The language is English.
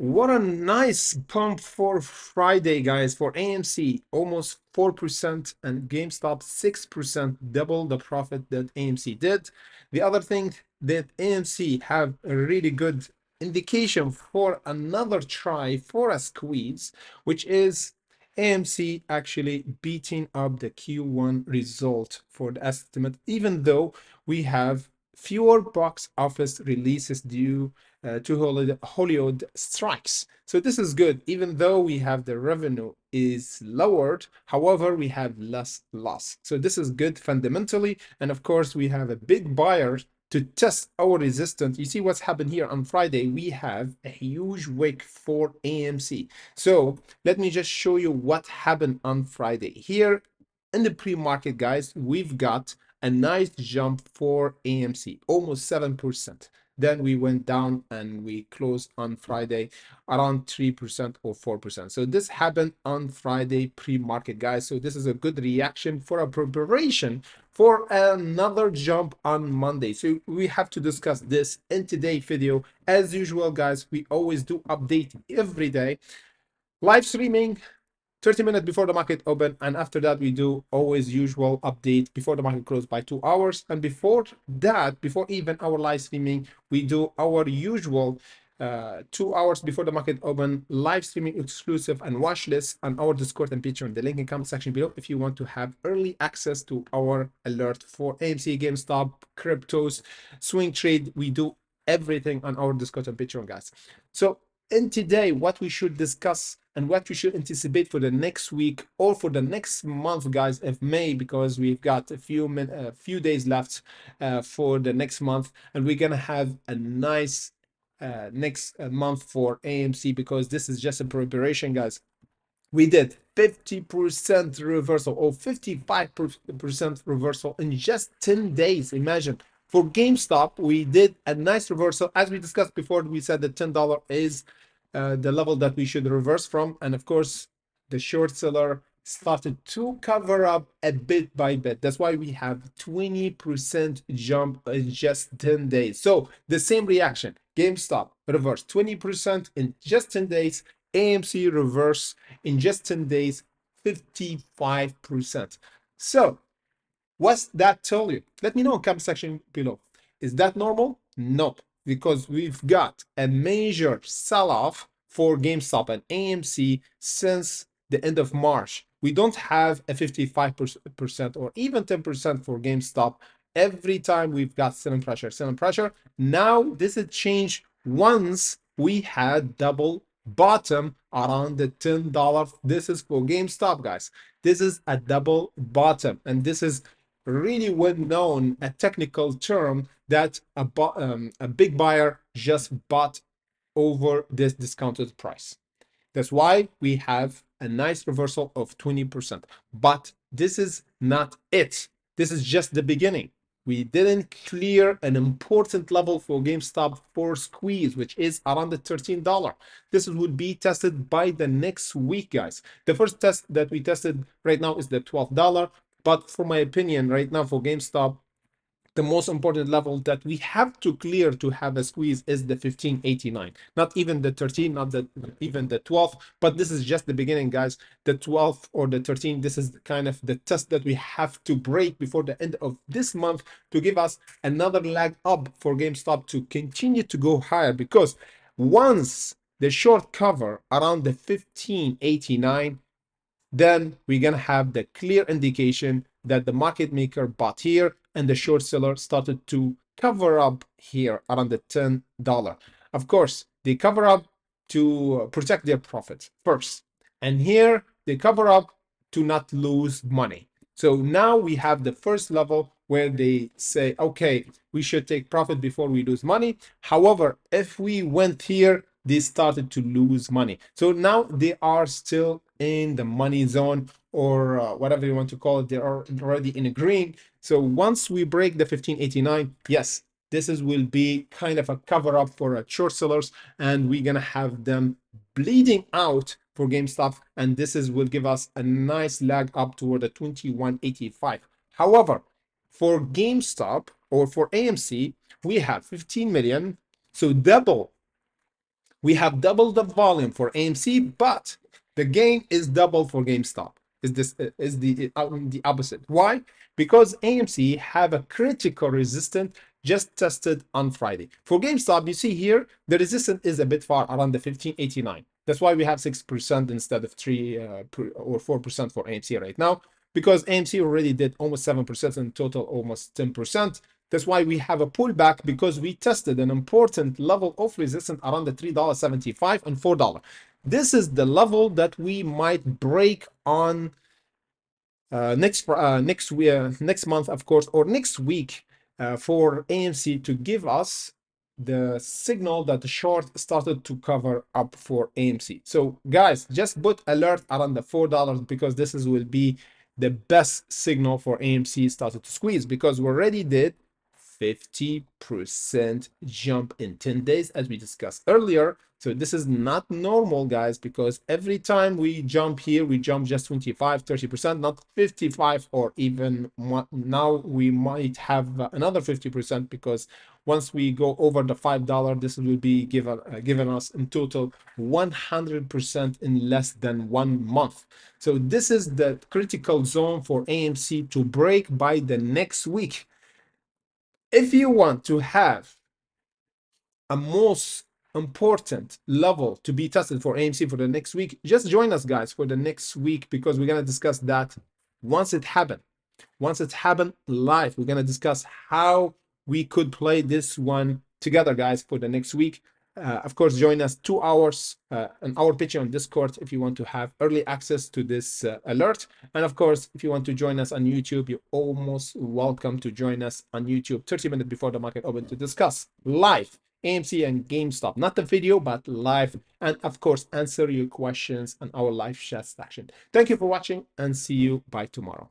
What a nice pump for Friday, guys, for AMC, almost 4% and GameStop 6%, double the profit that AMC did. The other thing that AMC have a really good indication for another try for a squeeze, which is AMC actually beating up the Q1 result for the estimate, even though we have fewer box office releases due to Hollywood strikes. So this is good, even though we have the revenue is lowered. However, we have less loss. So this is good fundamentally. And of course, we have a big buyer to test our resistance. You see what's happened here on Friday. We have a huge wick for AMC. So let me just show you what happened on Friday. Here in the pre-market, guys, we've got a nice jump for AMC, almost 7%. Then we went down and we closed on Friday around 3% or 4%. So this happened on Friday pre-market, guys. So this is a good reaction for a preparation for another jump on Monday. So we have to discuss this in today's video. As usual, guys, we always do update every day. Live streaming 30 minutes before the market open, and after that we do always usual update before the market close by 2 hours. And before that, before even our live streaming, we do our usual 2 hours before the market open live streaming exclusive and watch list on our Discord and Patreon. The link in comment section below if you want to have early access to our alert for AMC, GameStop, cryptos, swing trade. We do everything on our Discord and Patreon, guys. So in today, what we should discuss and what we should anticipate for the next week or for the next month, guys, of May, because we've got a few days left for the next month, and we're gonna have a nice next month for AMC, because this is just a preparation, guys. We did 50% reversal or 55% reversal in just 10 days. Imagine. For GameStop, we did a nice reversal. As we discussed before, we said that $10 is the level that we should reverse from. And of course, the short seller started to cover up a bit by bit. That's why we have 20% jump in just 10 days. So the same reaction, GameStop reverse 20% in just 10 days. AMC reverse in just 10 days, 55%. So what's that tell you? Let me know in the comment section below. Is that normal? No, because we've got a major sell-off for GameStop and AMC since the end of March. We don't have a 55% or even 10% for GameStop. Every time we've got selling pressure, selling pressure. Now this has changed once we had double bottom around the $10. This is for GameStop, guys. This is a double bottom, and this is really well known, a technical term that a big buyer just bought over this discounted price. That's why we have a nice reversal of 20%. But this is not it. This is just the beginning. We didn't clear an important level for GameStop for squeeze, which is around the $13. This would be tested by the next week, guys. The first test that we tested right now is the $12. But for my opinion, right now for GameStop, the most important level that we have to clear to have a squeeze is the 1589. Not even the 13, not even the 12, but this is just the beginning, guys. The 12 or the 13, this is kind of the test that we have to break before the end of this month to give us another leg up for GameStop to continue to go higher, because once the short cover around the 1589, then we're gonna have the clear indication that the market maker bought here and the short seller started to cover up here around the $10. Of course, they cover up to protect their profits first, and here they cover up to not lose money. So now we have the first level where they say, okay, we should take profit before we lose money. However, if we went here, they started to lose money. So now they are still in the money zone, or whatever you want to call it. They are already in a green. So once we break the 1589, yes, this will be kind of a cover up for short sellers, and we're gonna have them bleeding out for GameStop, and will give us a nice leg up toward the 2185. However, for GameStop or for AMC, we have 15 million, so double We have double the volume for AMC, but the gain is double for GameStop. Is this is the opposite? Why? Because AMC have a critical resistance just tested on Friday. For GameStop, you see here the resistance is a bit far around the 1589. That's why we have 6% instead of 4% for AMC right now, because AMC already did almost 7% in total, almost 10%. That's why we have a pullback, because we tested an important level of resistance around the $3.75 and $4. This is the level that we might break on next month, of course, or next week, for AMC to give us the signal that the short started to cover up for AMC. So guys, just put alert around the $4, because this will be the best signal for AMC started to squeeze, because we already did 50% jump in 10 days, as we discussed earlier. So this is not normal, guys, because every time we jump here, we jump just 25, 30%, not 55, or even now we might have another 50%, because once we go over the $5, this will be given us in total 100% in less than 1 month. So this is the critical zone for AMC to break by the next week. If you want to have a most important level to be tested for AMC for the next week, just join us, guys, for the next week, because we're going to discuss that once it happened. Once it's happened live, we're going to discuss how we could play this one together, guys, for the next week. Of course, join us 2 hours, an hour pitching on Discord if you want to have early access to this alert. And of course, if you want to join us on YouTube, you're almost welcome to join us on YouTube 30 minutes before the market open to discuss live AMC and GameStop, not the video, but live. And of course, answer your questions on our live chat section. Thank you for watching, and see you by tomorrow.